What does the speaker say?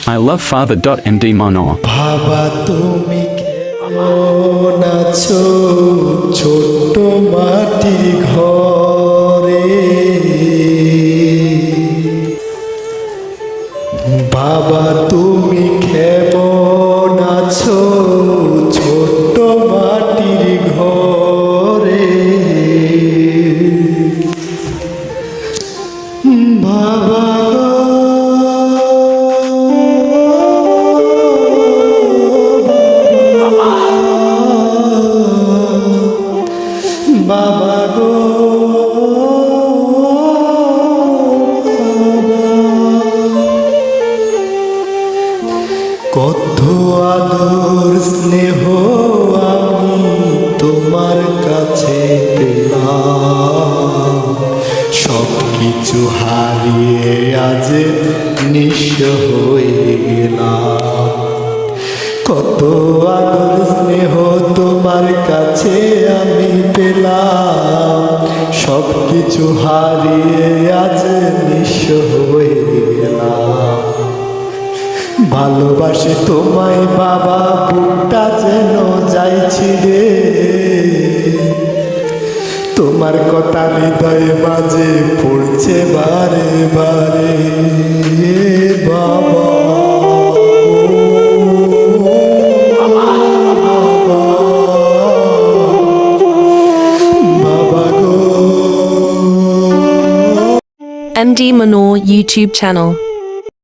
I love Father.md Mono. বাবা তুমি কেমন আছো ছোট্ট মাটির ঘরে বাবা তুমি কেমন আছো ছোট্ট মাটির ঘরে বাবা বাবা গো কত আদর স্নেহ আমি তোমার কাছে পেলাম সব কিছু হারিয়ে আজ নিঃস্ব হয়ে গেলাম কত আদর স্নেহ তোমার কাছে আমি পেলাম সব কিছু হারিয়ে আজ নিঃস্ব হয়ে গেলাম ভালোবাসে তোমায় বাবা বুকটা যেন যাইছি রে তোমার কথা হৃদয়ে মাঝে পড়ছে বারে বারে বাবা MD Manor YouTube channel.